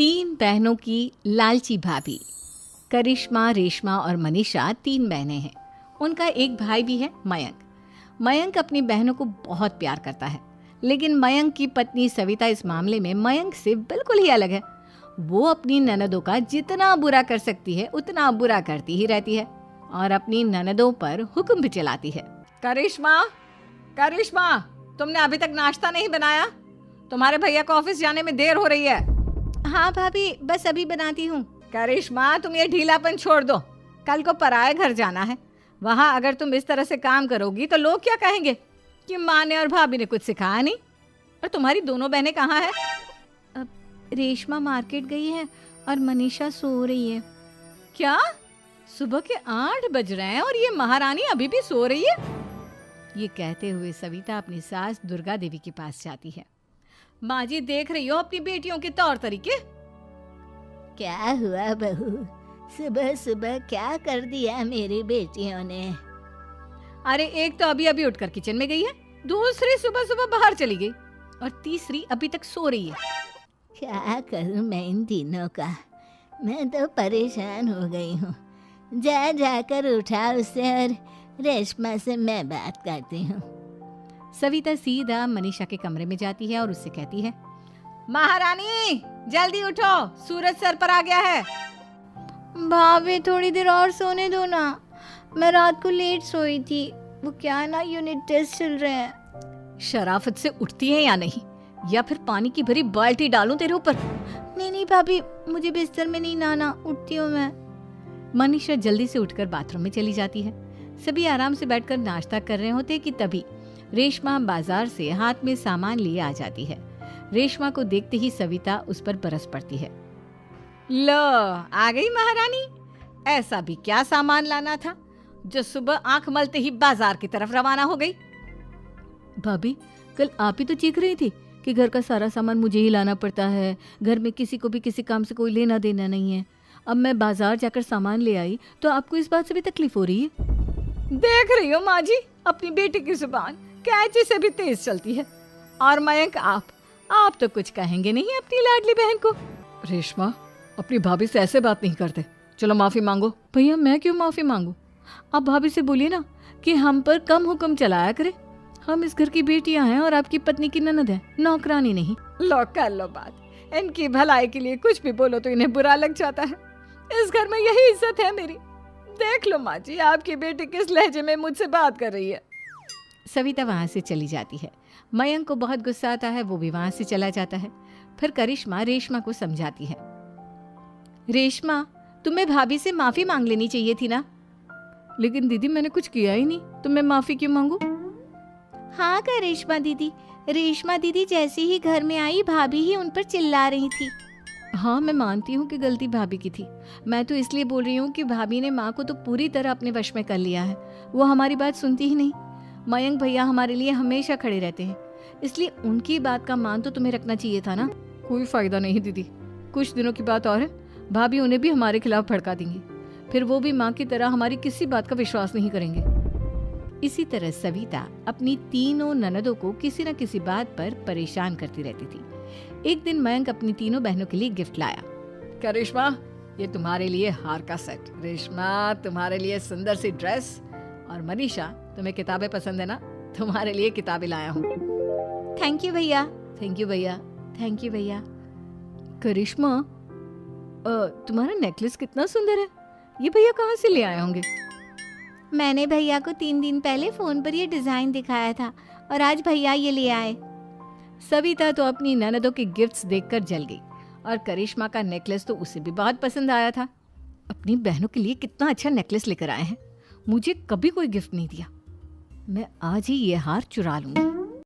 तीन बहनों की लालची भाभी। करिश्मा, रेशमा और मनीषा तीन बहनें हैं। उनका एक भाई भी है, मयंक। मयंक अपनी बहनों को बहुत प्यार करता है, लेकिन मयंक की पत्नी सविता इस मामले में मयंक से बिल्कुल ही अलग है। वो अपनी ननदों का जितना बुरा कर सकती है उतना बुरा करती ही रहती है और अपनी ननदों पर हुक्म भी चलाती है। करिश्मा, करिश्मा, तुमने अभी तक नाश्ता नहीं बनाया? तुम्हारे भैया को ऑफिस जाने में देर हो रही है। हाँ भाभी, बस अभी बनाती हूँ। करिश्मा, तुम ये ढीलापन छोड़ दो। कल को पराए घर जाना है। वहाँ अगर तुम इस तरह से काम करोगी तो लोग क्या कहेंगे कि माँ ने और भाभी ने कुछ सिखाया नहीं। और तुम्हारी दोनों बहनें कहाँ हैं? रेशमा मार्केट गई है और मनीषा सो रही है। क्या? सुबह के 8 बज रहे हैं और ये महारानी अभी भी सो रही है? ये कहते हुए सविता अपनी सास दुर्गा देवी के पास जाती है। माँ जी, देख रही हो अपनी बेटियों के तौर तरीके? क्या हुआ बहू, सुबह सुबह क्या कर दिया मेरी बेटियों ने? अरे एक तो अभी अभी उठकर किचन में गई है, दूसरी सुबह सुबह बाहर चली गई और तीसरी अभी तक सो रही है। क्या करूं मैं इन तीनों का, मैं तो परेशान हो गई हूँ। जा जाकर उठा उसे और रेशमा से मैं बात करती हूँ। सविता सीधा मनीषा के कमरे में जाती है और उससे कहती है, महारानी जल्दी उठो, सूरज सर पर आ गया है। भाभी थोड़ी देर और सोने दो ना, मैं रात को लेट सोई थी। वो क्या है ना, यूनिट टेस्ट चल रहे हैं। शराफत से उठती है या नहीं, या फिर पानी की भरी बाल्टी डालूं तेरे ऊपर? नहीं भाभी, मुझे बिस्तर में नहीं लाना, उठती हूँ मैं। मनीषा जल्दी से उठकर बाथरूम में चली जाती है। सभी आराम से बैठकर नाश्ता कर रहे होते कि तभी रेशमा बाजार से हाथ में सामान लिए आ जाती है। रेशमा को देखते ही सविता उस पर बरस पड़ती है। लो, आ गई महारानी। ऐसा भी क्या सामान लाना था जो सुबह आंख मलते ही बाजार की तरफ रवाना हो गई? भाभी, कल आप ही तो चीख रही थी कि घर का सारा सामान मुझे ही लाना पड़ता है, घर में किसी को भी किसी काम से कोई लेना देना नहीं है। अब मैं बाजार जाकर सामान ले आई तो आपको इस बात से भी तकलीफ हो रही है? देख रही हो माँ जी, अपनी बेटी की जुबान कैंची से भी तेज चलती है। और मयंक, आप तो कुछ कहेंगे नहीं अपनी लाडली बहन को। रेशमा, अपनी भाभी से ऐसे बात नहीं करते। चलो माफी मांगो। भैया, मैं क्यों माफी मांगू? आप भाभी से बोलिए ना कि हम पर कम हुक्म चलाया करे। हम इस घर की बेटियां हैं और आपकी पत्नी की ननद है, नौकरानी नहीं। लो कर लो बात। इनकी भलाई के लिए कुछ भी बोलो तो इन्हें बुरा लग जाता है। इस घर में यही इज्जत है मेरी। देख लो माँ जी, आपकी बेटी किस लहजे में मुझसे बात कर रही है। सविता वहां से चली जाती है। मयंक को बहुत गुस्सा आता है, वो भी वहां से चला जाता है। फिर करिश्मा रेशमा को समझाती है। रेशमा, तुम्हें भाभी से माफी मांग लेनी चाहिए थी ना। लेकिन दीदी, मैंने कुछ किया ही नहीं, तो मैं माफी क्यों मांगू? हाँ करिश्मा दीदी, रेशमा दीदी जैसे ही घर में आई भाभी ही उन पर चिल्ला रही थी। हाँ, मैं मानती हूँ कि गलती भाभी की थी। मैं तो इसलिए बोल रही हूँ कि भाभी ने माँ को तो पूरी तरह अपने वश में कर लिया है। वो हमारी बात सुनती ही नहीं। मयंक भैया हमारे लिए हमेशा खड़े रहते हैं, इसलिए उनकी बात का मान तो तुम्हें रखना चाहिए था ना। कोई फायदा नहीं दीदी, कुछ दिनों की बात और है, भाभी उन्हें भी हमारे खिलाफ भड़का देंगी। फिर वो भी माँ की तरह हमारी किसी बात का विश्वास नहीं करेंगे। इसी तरह सविता अपनी तीनों ननदों को किसी न किसी बात पर परेशान करती रहती थी। एक दिन मयंक अपनी तीनों बहनों के लिए गिफ्ट लाया। क्या रेशमा, ये तुम्हारे लिए हार का सेट। रेशमा, तुम्हारे लिए सुंदर सी ड्रेस। और मनीषा, तुम्हें किताबें पसंद है ना, तुम्हारे लिए किताबें लाया हूँ। थैंक यू भैया। थैंक यू भैया। थैंक यू भैया। करिश्मा, तुम्हारा नेकलेस कितना सुंदर है। ये भैया कहाँ से ले आए होंगे? मैंने भैया को 3 दिन पहले फोन पर ये डिजाइन दिखाया था और आज भैया ये ले आए। सविता तो अपनी ननदों के गिफ्ट्स देखकर जल गई और करिश्मा का नेकलेस तो उसे भी बहुत पसंद आया था। अपनी बहनों के लिए कितना अच्छा नेकलेस लेकर आए हैं, मुझे कभी कोई गिफ्ट नहीं दिया। मैं आज ही ये हार चुरा लूंगी।